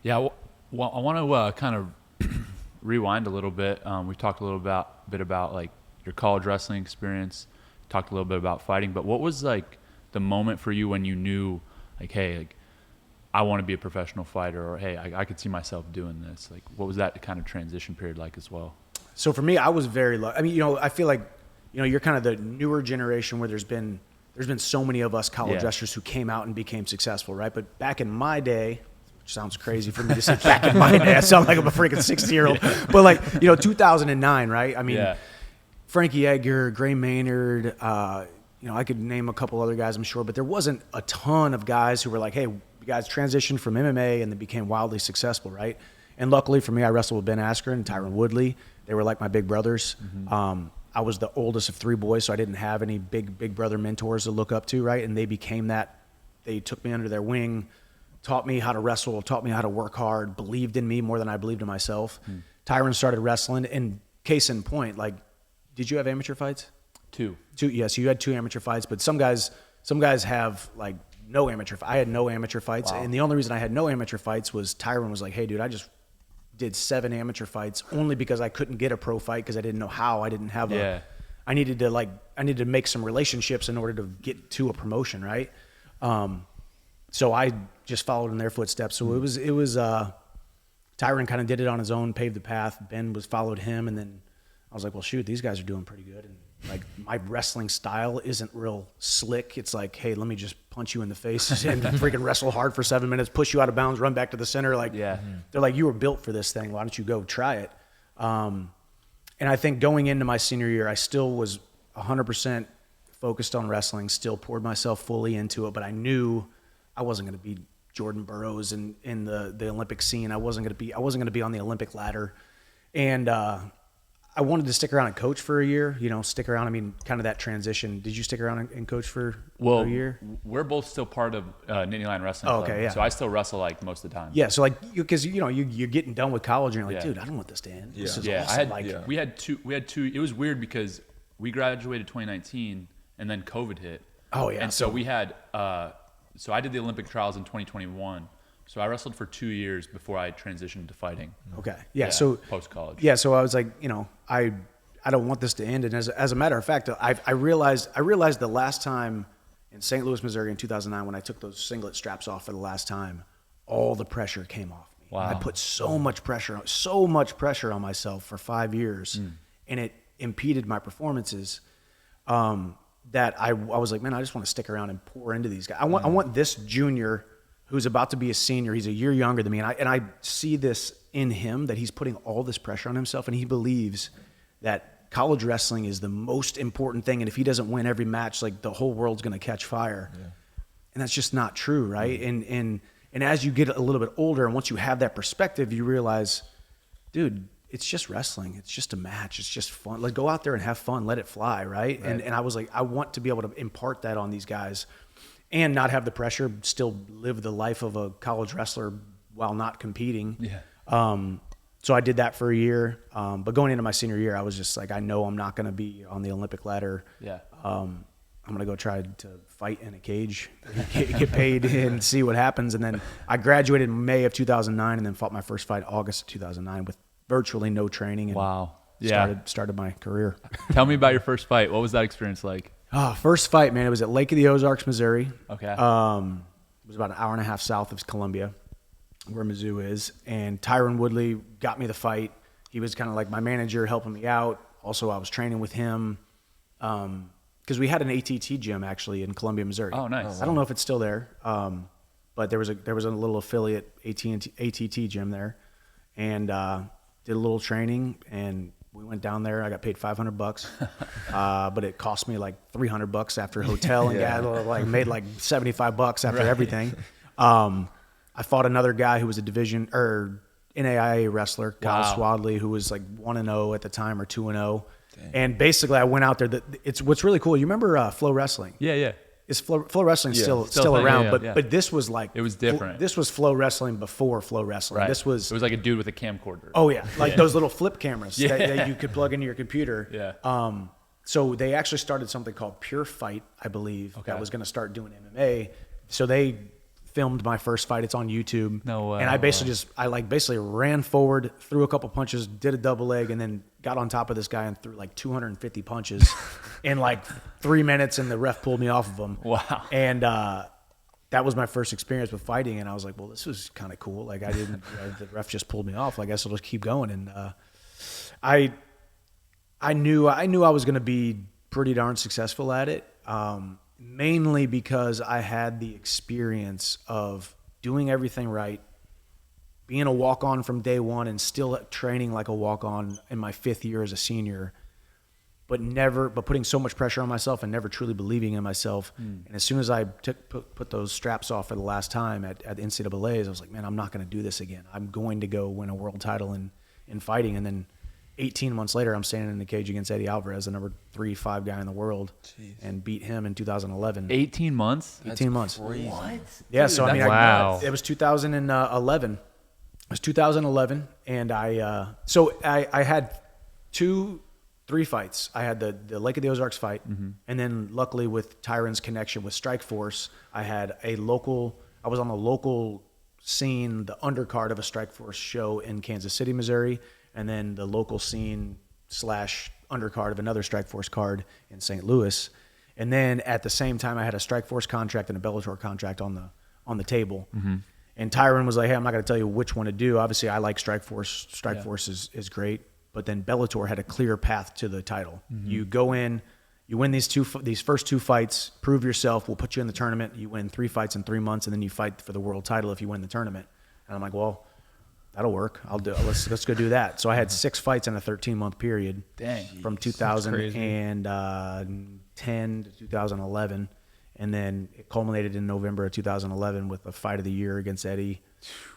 Yeah, well, I want to kind of rewind a little bit. We talked a little bit about like your college wrestling experience, talked a little bit about fighting, but what was like the moment for you when you knew like, hey, like I want to be a professional fighter, or hey, I could see myself doing this? Like, what was that kind of transition period like as well? So for me, I was very lucky. I mean, I feel like, you're kind of the newer generation where there's been so many of us college wrestlers who came out and became successful, right? But back in my day, which sounds crazy for me to say back in my day, I sound like I'm a freaking 60-year-old. But like, 2009, right? I mean, Frankie Edgar, Gray Maynard, I could name a couple other guys, I'm sure, but there wasn't a ton of guys who were like, hey, you guys transitioned from MMA and they became wildly successful, right? And luckily for me, I wrestled with Ben Askren and Tyron Woodley. They were like my big brothers. Mm-hmm. I was the oldest of 3 boys, so I didn't have any big brother mentors to look up to, right? And they became that. They took me under their wing, taught me how to wrestle, taught me how to work hard, believed in me more than I believed in myself. Tyron started wrestling, and case in point, like, did you have amateur fights? 2. Yes, you had 2 amateur fights, but some guys have like no amateur. I had no amateur fights, and the only reason I had no amateur fights was Tyron was like, hey, dude, I just did 7 amateur fights only because I couldn't get a pro fight because I didn't know how. I didn't have I needed to make some relationships in order to get to a promotion, right? So I just followed in their footsteps. So it was Tyron kind of did it on his own, paved the path. Ben followed him, and then I was like, well, shoot, these guys are doing pretty good. And like, my wrestling style isn't real slick. It's like, hey, let me just punch you in the face and freaking wrestle hard for 7 minutes, push you out of bounds, run back to the center. Like, they're like, you were built for this thing. Why don't you go try it? And I think going into my senior year, I still was 100% focused on wrestling, still poured myself fully into it, but I knew I wasn't going to be Jordan Burroughs in the Olympic scene. I wasn't going to be on the Olympic ladder. And, I wanted to stick around and coach for a year, stick around. I mean, kind of that transition. Did you stick around and coach for a year? We're both still part of Nickal Wrestling Club. Okay, yeah. So I still wrestle like most of the time. Yeah, so like, because you're getting done with college and you're like, dude, I don't want this to end. This is awesome. We had two. It was weird because we graduated 2019 and then COVID hit. Oh yeah. And so we had. So I did the Olympic trials in 2021. So I wrestled for 2 years before I transitioned to fighting. Okay. Yeah. So post college. Yeah. So I was like, I don't want this to end. And as a matter of fact, I realized the last time in St. Louis, Missouri in 2009, when I took those singlet straps off for the last time, all the pressure came off me. Wow. I put so much pressure on myself for 5 years, and it impeded my performances. That I was like, man, I just want to stick around and pour into these guys. I want this junior who's about to be a senior. He's a year younger than me. And I see this in him, that he's putting all this pressure on himself, and he believes that college wrestling is the most important thing. And if he doesn't win every match, like, the whole world's going to catch fire. Yeah. And that's just not true. Right. And as you get a little bit older, and once you have that perspective, you realize, dude, it's just wrestling. It's just a match. It's just fun. Like, go out there and have fun, let it fly. Right. And I was like, I want to be able to impart that on these guys, and not have the pressure, still live the life of a college wrestler while not competing. Yeah. So I did that for a year. But going into my senior year, I was just like, I know I'm not going to be on the Olympic ladder. Yeah. I'm going to go try to fight in a cage, get paid, and see what happens. And then I graduated in May of 2009, and then fought my first fight August of 2009 with virtually no training. And wow. Yeah. Started my career. Tell me about your first fight. What was that experience like? First fight, man, it was at Lake of the Ozarks, Missouri. Okay. It was about an hour and a half south of Columbia, where Mizzou is. And Tyron Woodley got me the fight. He was kind of like my manager, helping me out. Also, I was training with him because we had an ATT gym actually in Columbia, Missouri. Oh, nice. I don't know if it's still there, but there was a little affiliate ATT gym there, and did a little training, and we went down there. I got paid $500, but it cost me like $300 after hotel and gas. Like, made like $75 after everything. I fought another guy who was a division or NAIA wrestler, Kyle Swadley, who was like 1-0 at the time, or 2-0. And basically, I went out there. It's what's really cool. You remember Flow Wrestling? Yeah. Is Flow Wrestling still around? But this was like, it was different. This was Flow Wrestling before Flow Wrestling. Right. It was like a dude with a camcorder. Oh yeah, like those little flip cameras that you could plug into your computer. Yeah. So they actually started something called Pure Fight, I believe, that was going to start doing MMA. So they filmed my first fight. It's on YouTube. No way. And I basically ran forward, threw a couple punches, did a double leg, and then got on top of this guy and threw like 250 punches in like 3 minutes, and the ref pulled me off of him. Wow. And that was my first experience with fighting, and I was like, well, this was kind of cool. Like the ref just pulled me off. I guess I'll just keep going. And I knew I was going to be pretty darn successful at it. Mainly because I had the experience of doing everything right, being a walk-on from day one and still training like a walk-on in my 5th year as a senior, but putting so much pressure on myself and never truly believing in myself. And as soon as I put those straps off for the last time at the NCAAs, I was like, man, I'm not going to do this again. I'm going to go win a world title in fighting. And then 18 months later, I'm standing in the cage against Eddie Alvarez, the number 3-5 guy in the world, and beat him in 2011. 18 months? 18 months. Crazy. What? Yeah, Dude, so I mean, wow. it was 2011. It was 2011, and I had 3 fights. I had the Lake of the Ozarks fight, and then luckily with Tyron's connection with Strikeforce, I was on the local scene, the undercard of a Strikeforce show in Kansas City, Missouri, and then the local scene / undercard of another Strikeforce card in St. Louis. And then at the same time, I had a Strikeforce contract and a Bellator contract on the table. And Tyron was like, hey, I'm not going to tell you which one to do. Obviously, I like Strikeforce. Strikeforce is great. But then Bellator had a clear path to the title. You go in, you win these first 2 fights, prove yourself, we'll put you in the tournament. You win 3 fights in 3 months, and then you fight for the world title if you win the tournament. And I'm like, well, that'll work. I'll do it. Let's go do that. So I had 6 fights in a 13-month period. Dang. From 2010 to 2011. And then it culminated in November of 2011 with the fight of the year against Eddie.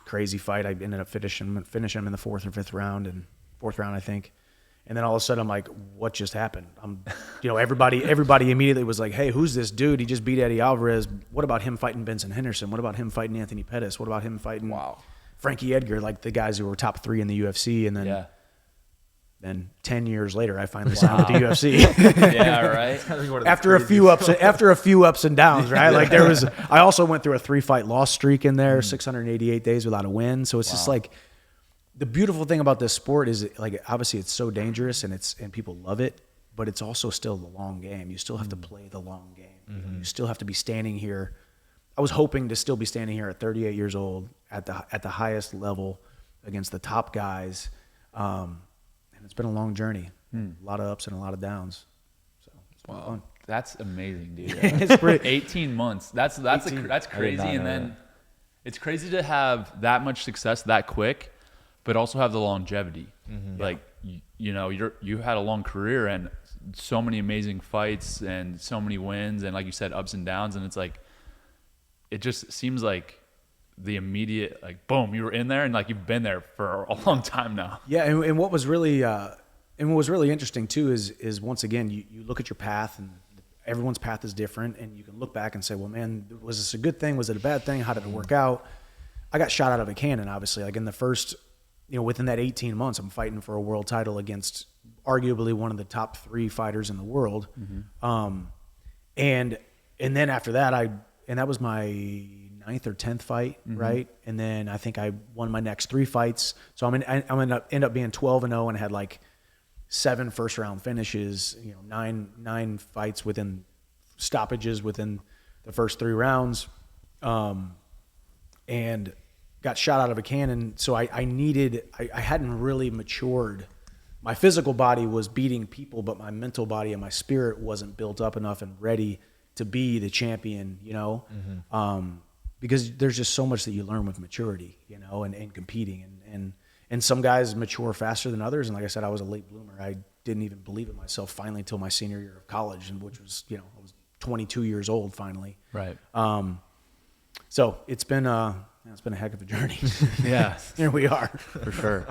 Crazy fight. I ended up finishing him in the 4th or 5th round, I think. And then all of a sudden I'm like, what just happened? Everybody immediately was like, hey, who's this dude? He just beat Eddie Alvarez. What about him fighting Benson Henderson? What about him fighting Anthony Pettis? What about him fighting Frankie Edgar, like the guys who were top 3 in the UFC? And then 10 years later, I finally signed with the UFC. Yeah, right. After a few ups and downs, right? Like I also went through a 3-fight loss streak in there, 688 days without a win. So it's just like, the beautiful thing about this sport is, like, obviously it's so dangerous and people love it, but it's also still the long game. You still have to play the long game. You still have to be standing here. I was hoping to still be standing here at 38 years old at the highest level against the top guys. And it's been a long journey, a lot of ups and a lot of downs. So it's been fun. That's amazing, dude. It's pretty. 18 months. That's crazy. And then it's crazy to have that much success that quick, but also have the longevity. Like, you had a long career and so many amazing fights and so many wins and, like you said, ups and downs. And it's like, it just seems like the immediate, like, boom, you were in there and like you've been there for a long time now. Yeah. And what was really interesting too is once again, you look at your path, and everyone's path is different, and you can look back and say, well, man, was this a good thing? Was it a bad thing? How did it work out? I got shot out of a cannon, obviously, like in the first, within that 18 months, I'm fighting for a world title against arguably one of the top 3 fighters in the world. And then after that, and that was my 9th or 10th fight, right? And then I think I won my next 3 fights. So I'm gonna end up being 12-0 and had like 7 first-round finishes, 9 fights within stoppages within the first 3 rounds. And got shot out of a cannon. So I hadn't really matured. My physical body was beating people, but my mental body and my spirit wasn't built up enough and ready to be the champion, because there's just so much that you learn with maturity, and competing. And some guys mature faster than others. And like I said, I was a late bloomer. I didn't even believe in myself finally until my senior year of college, and which was, I was 22 years old finally. Right. So it's been a heck of a journey. Yeah. Here we are. For sure.